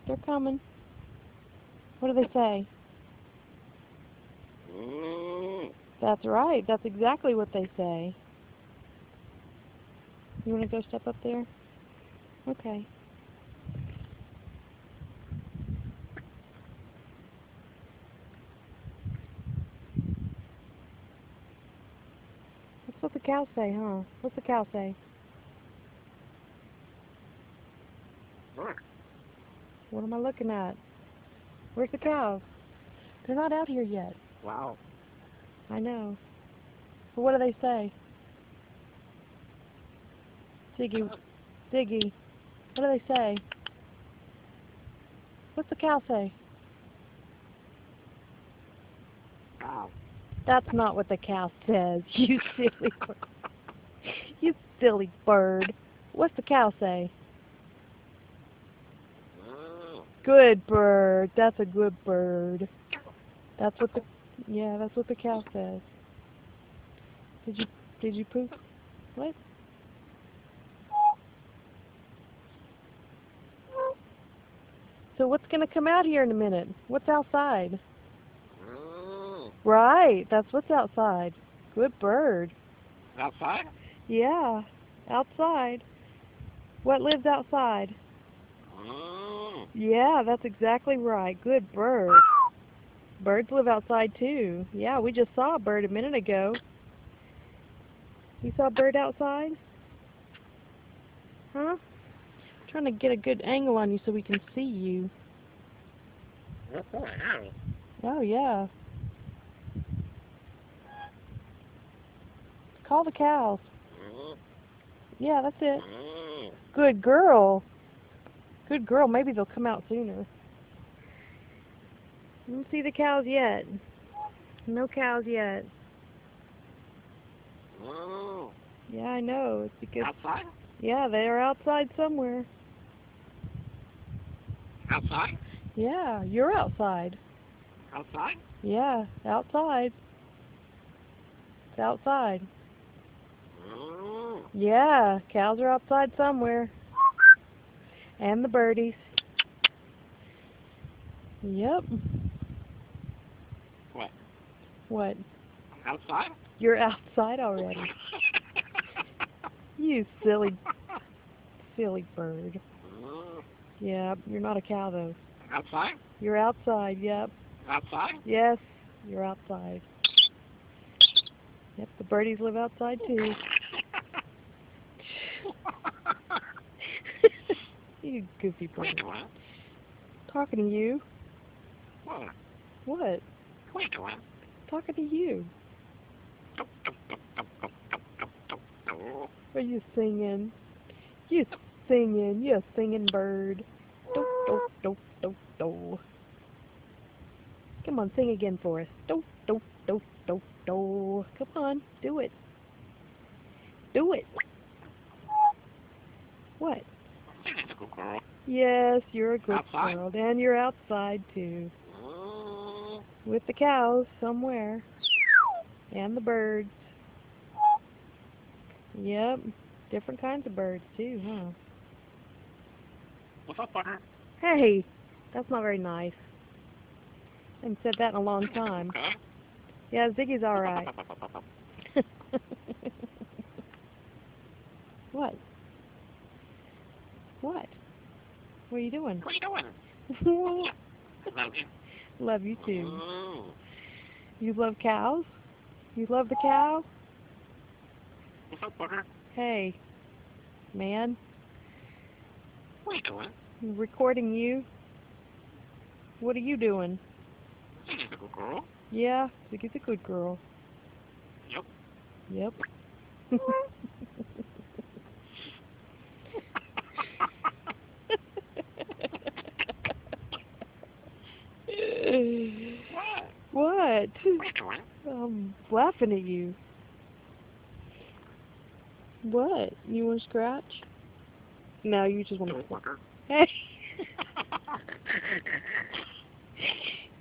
They're coming. What do they say? That's right. That's exactly what they say. You want to go step up there? Okay. That's what the cows say, huh? What's the cow say? What am I looking at? Where's the cows? They're not out here yet. Wow. I know. But what do they say? Ziggy, Ziggy, what do they say? What's the cow say? Wow. That's not what the cow says, you silly bird. You silly bird. What's the cow say? Good bird. That's a good bird. That's what the cow says. Did you poop? What? So what's going to come out here in a minute? What's outside? Right, that's what's outside. Good bird. Outside? Yeah, outside. What lives outside? Yeah, that's exactly right. Good bird. Birds live outside too. Yeah, we just saw a bird a minute ago. You saw a bird outside? Huh? Trying to get a good angle on you so we can see you. Oh, yeah. Call the cows. Yeah, that's it. Good girl. Good girl. Maybe they'll come out sooner. I don't see the cows yet. No cows yet. Yeah, I know. It's because... Outside? Yeah, they're outside somewhere. Outside? Yeah, you're outside. Outside? Yeah, outside. It's outside. Yeah, cows are outside somewhere. And the birdies. Yep. What? What? Outside? You're outside already. You silly bird. Yeah, you're not a cow though. Outside? You're outside, yep. Outside? Yes, you're outside. Yep, the birdies live outside too. You goofy bird. Talking to you. What? What? What are you doing? Talking to you. Are you singing? You singing. You a singing bird. Do, do, do, do, do. Come on, sing again for us. Do, do, do, do, do. Come on, do it. Do it. What? Yes, you're a good Outside? girl. And you're outside too. With the cows somewhere. And the birds. Yep. Different kinds of birds too, huh? What's up, partner? Hey, that's not very nice. I haven't said that in a long time. Okay. Yeah, Ziggy's alright. What? What? What are you doing? What are you doing? Love you. Love you too. You love cows? You love the cow? What's up, partner? Hey, man. What are you doing? I'm recording you. What are you doing? She's a good girl. Yeah, Ziggy's a good girl. Yep. Yep. What? What are you doing? I'm laughing at you. What? You want to scratch? No, you just want to... Hey!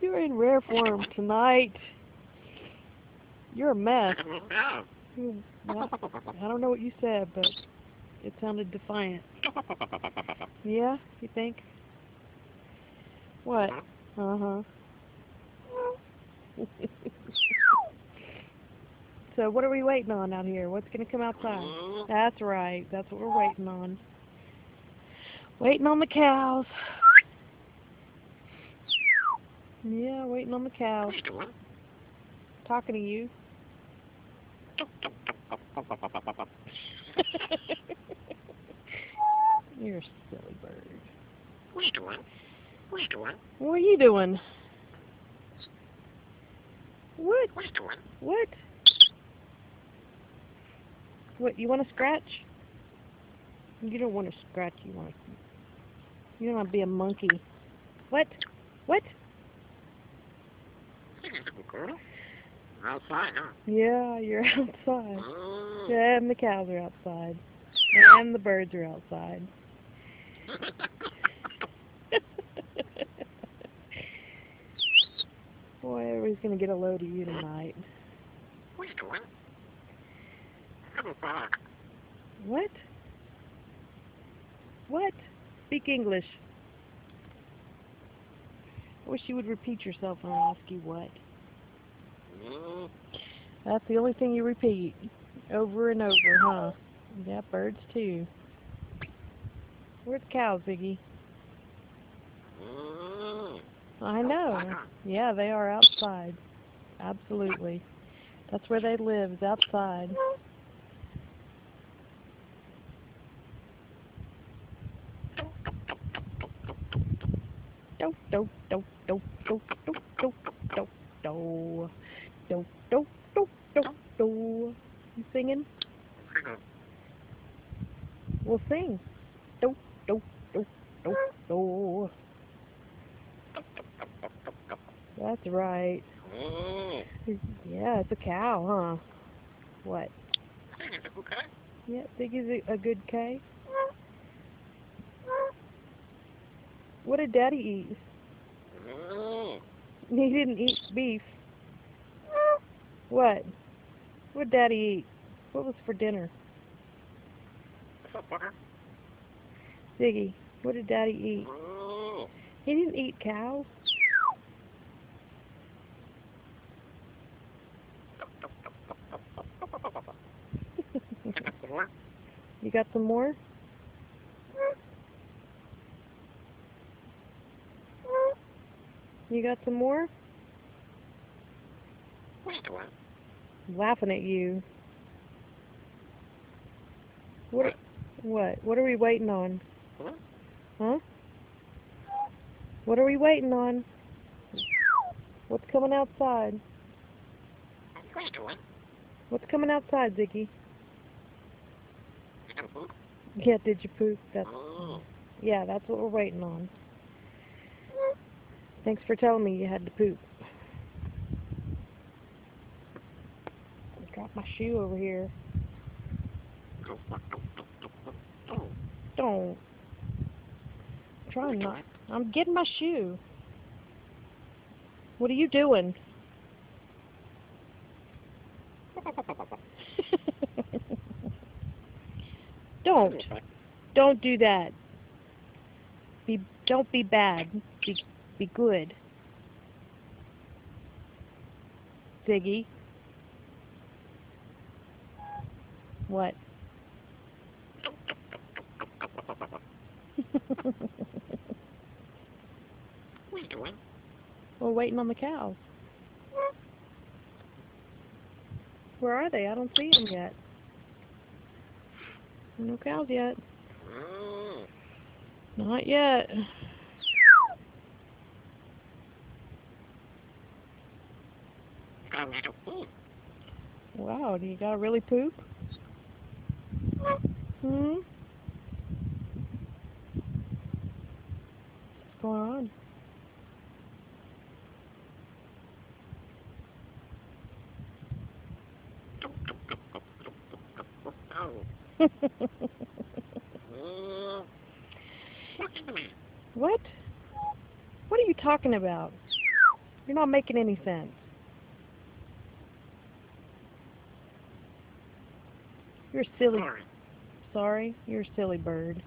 You're in rare form tonight. You're a mess. Well, I don't know what you said, but it sounded defiant. Yeah? You think? What? Uh-huh. So what are we waiting on out here? What's going to come outside? That's right. That's what we're waiting on. Waiting on the cows. Yeah, waiting on the cows. What are you doing? Talking to you. You're a silly bird. What are you doing? What are you doing? What are you doing? What? What are you doing? What? What, you want to scratch? You don't want to scratch, you don't want to be a monkey. What? What? Ziggy the girl. Outside, huh? Yeah, you're outside. And the cows are outside. And the birds are outside. Boy, everybody's going to get a load of you tonight. What are you doing? Come back. What? What? Speak English. I wish you would repeat yourself when I ask you what. That's the only thing you repeat. Over and over, huh? Yeah, birds too. Where's the cows, Ziggy? I know. Yeah, they are outside. Absolutely. That's where they live, is outside. Do do do do do do do do do do do do do do. You singing? We'll sing. Do do do do do. That's right. Yeah, it's a cow, huh? What? Yeah, Ziggy's a good K. What did Daddy eat? He didn't eat beef. What? What did Daddy eat? What was for dinner? Ziggy, what did Daddy eat? He didn't eat cows. You got some more? You got some more? What are you doing? I'm laughing at you. What? What? What are we waiting on? Huh? What are we waiting on? What's coming outside? What are you doing? What's coming outside, Ziggy? You gonna poop? Yeah, did you poop? Yeah, that's what we're waiting on. Thanks for telling me you had to poop. I dropped my shoe over here. Don't. I'm trying not. I'm getting my shoe. What are you doing? Don't. Don't do that. Don't be bad. Be good. Ziggy. What? What are you doing? We're waiting on the cows. Where are they? I don't see them yet. No cows yet. Not yet. Wow, do you gotta really poop? Hmm? What's going on? What? What are you talking about? You're not making any sense. You're a silly. Sorry. Sorry? You're a silly bird.